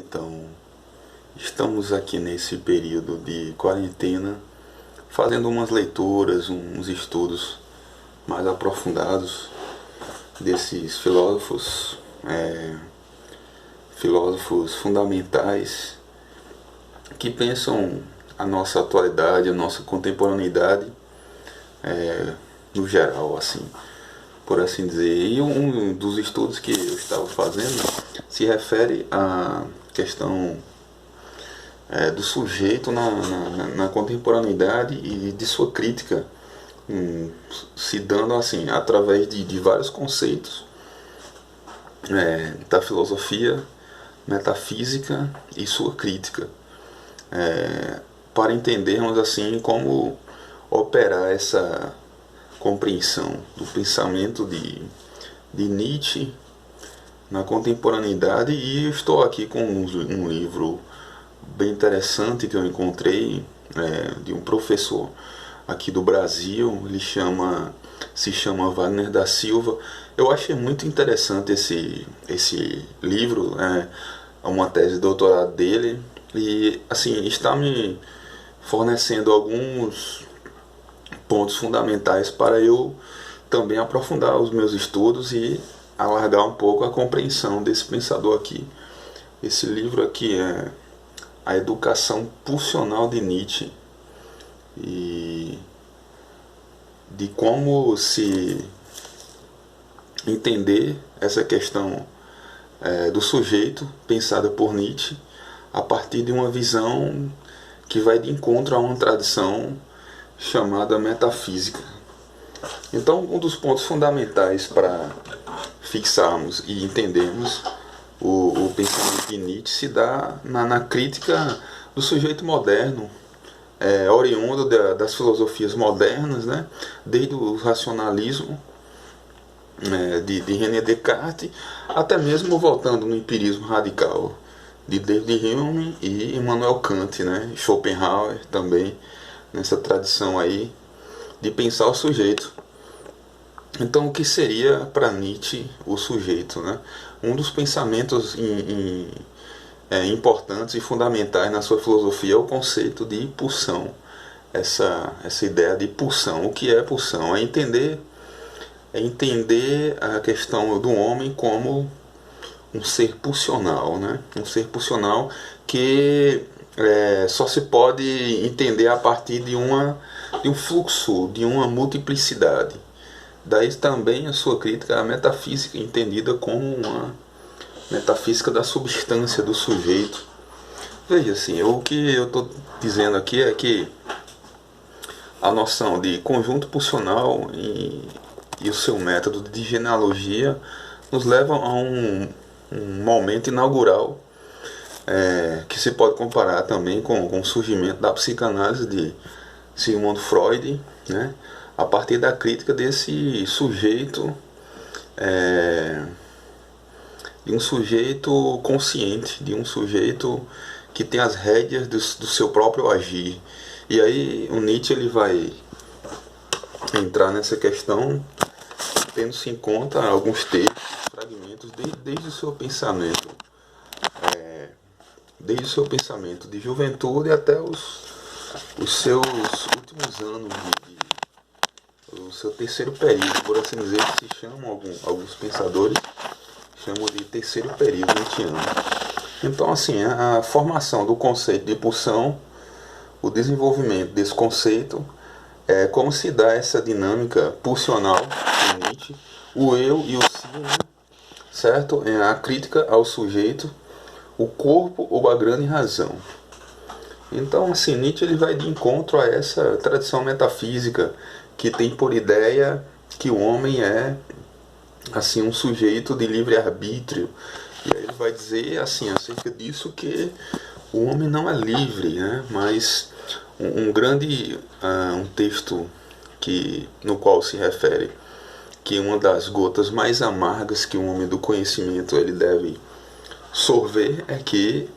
Então, estamos aqui nesse período de quarentena, fazendo umas leituras, uns estudos mais aprofundados desses filósofos fundamentais que pensam a nossa atualidade, a nossa contemporaneidade, no geral, assim, por assim dizer. E um dos estudos que eu estava fazendo se refere à questão do sujeito na contemporaneidade e de sua crítica, se dando assim através de vários conceitos da filosofia, metafísica e sua crítica, para entendermos assim como operar essa compreensão do pensamento de Nietzsche na contemporaneidade. E eu estou aqui com um livro bem interessante que eu encontrei, de um professor aqui do Brasil. Ele se chama Wagner da Silva. Eu achei muito interessante esse livro, uma tese de doutorado dele, e assim está me fornecendo alguns pontos fundamentais para eu também aprofundar os meus estudos e alargar um pouco a compreensão desse pensador aqui. Esse livro aqui é A Educação Pulsional de Nietzsche, e de como se entender essa questão do sujeito pensada por Nietzsche a partir de uma visão que vai de encontro a uma tradição chamada metafísica. Então, um dos pontos fundamentais para fixarmos e entendermos o pensamento de Nietzsche se dá na crítica do sujeito moderno, oriundo das filosofias modernas, né? Desde o racionalismo de René Descartes, até mesmo voltando no empirismo radical de David Hume e Immanuel Kant, né? Schopenhauer também, nessa tradição aí de pensar o sujeito. Então, o que seria para Nietzsche o sujeito, né? Um dos pensamentos importantes e fundamentais na sua filosofia é o conceito de pulsão. Essa ideia de pulsão. O que é pulsão? É entender a questão do homem como um ser pulsional, né? Um ser pulsional que só se pode entender a partir de um fluxo, de uma multiplicidade. Daí também a sua crítica à metafísica, entendida como uma metafísica da substância do sujeito. Veja assim, o que eu estou dizendo aqui é que a noção de conjunto pulsional e o seu método de genealogia nos levam a um momento inaugural, que se pode comparar também com o surgimento da psicanálise de Sigmund Freud, né? A partir da crítica desse sujeito, de um sujeito consciente, de um sujeito que tem as rédeas do seu próprio agir. E aí o Nietzsche ele vai entrar nessa questão, tendo-se em conta alguns textos, fragmentos, desde o seu pensamento, de juventude até os seus últimos anos, o seu terceiro período, por assim dizer, que se chamam alguns pensadores chamam de terceiro período nietzschiano. Então, assim, a formação do conceito de pulsão, o desenvolvimento desse conceito, como se dá essa dinâmica pulsional em Nietzsche, o eu e o si, né? Certo? A crítica ao sujeito, o corpo ou a grande razão. Então, assim, Nietzsche ele vai de encontro a essa tradição metafísica que tem por ideia que o homem é assim um sujeito de livre-arbítrio. E aí ele vai dizer assim acerca disso que o homem não é livre, né? Mas um texto no qual se refere que uma das gotas mais amargas que um homem do conhecimento ele deve sorver é que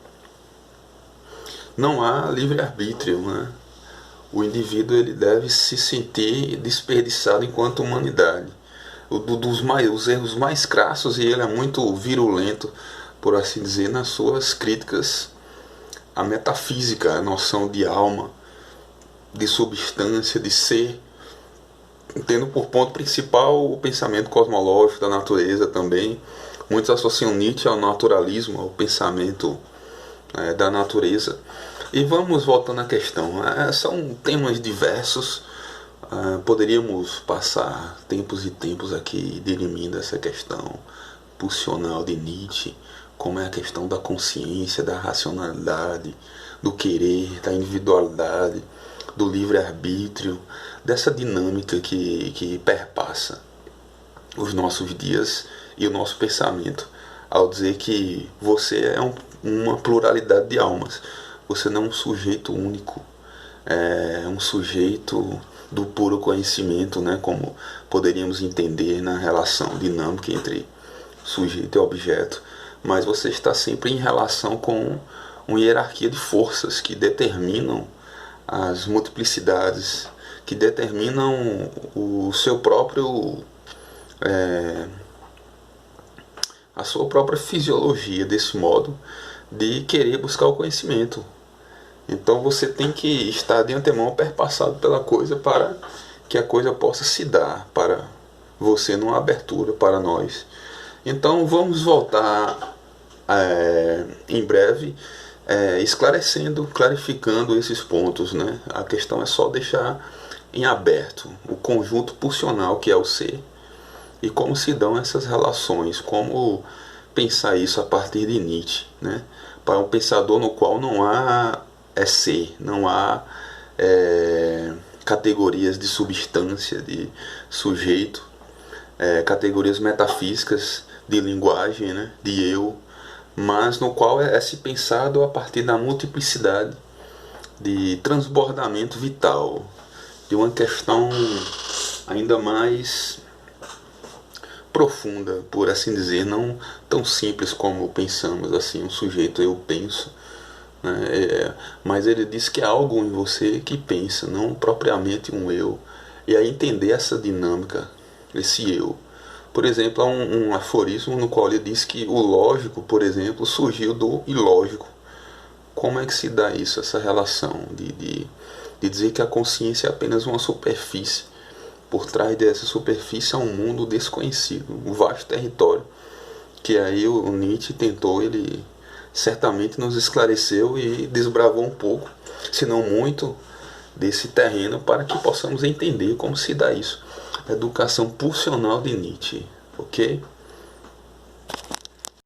não há livre-arbítrio, né? O indivíduo ele deve se sentir desperdiçado enquanto humanidade. Os erros mais crassos, e ele é muito virulento por assim dizer, nas suas críticas à metafísica, à noção de alma, de substância, de ser, tendo por ponto principal o pensamento cosmológico da natureza também. Muitos associam Nietzsche ao naturalismo, ao pensamento da natureza. E vamos voltando à questão. São temas diversos. Poderíamos passar tempos e tempos aqui dirimindo essa questão pulsional de Nietzsche, como é a questão da consciência, da racionalidade, do querer, da individualidade, do livre-arbítrio, dessa dinâmica que perpassa os nossos dias e o nosso pensamento, ao dizer que você é uma pluralidade de almas. Você não é um sujeito único, é um sujeito do puro conhecimento, né, como poderíamos entender na relação dinâmica entre sujeito e objeto, mas você está sempre em relação com uma hierarquia de forças que determinam as multiplicidades, que determinam o seu próprio a sua própria fisiologia, desse modo de querer buscar o conhecimento. Então você tem que estar de antemão perpassado pela coisa para que a coisa possa se dar para você numa abertura para nós. Então vamos voltar em breve, esclarecendo, clarificando esses pontos, né? A questão é só deixar em aberto o conjunto pulsional que é o ser e como se dão essas relações, como pensar isso a partir de Nietzsche, né? Para um pensador no qual não há ser, não há categorias de substância, de sujeito, categorias metafísicas de linguagem, né? De eu, mas no qual é se pensado a partir da multiplicidade de transbordamento vital, de uma questão ainda mais profunda, por assim dizer, não tão simples como pensamos, assim, um sujeito eu penso, né? Mas ele diz que há algo em você que pensa, não propriamente um eu, e aí entender essa dinâmica, esse eu. Por exemplo, há um aforismo no qual ele diz que o lógico, por exemplo, surgiu do ilógico. Como é que se dá isso, essa relação de dizer que a consciência é apenas uma superfície? Por trás dessa superfície há um mundo desconhecido, um vasto território, que aí o Nietzsche tentou, ele certamente nos esclareceu e desbravou um pouco, se não muito, desse terreno para que possamos entender como se dá isso. A educação pulsional de Nietzsche, ok?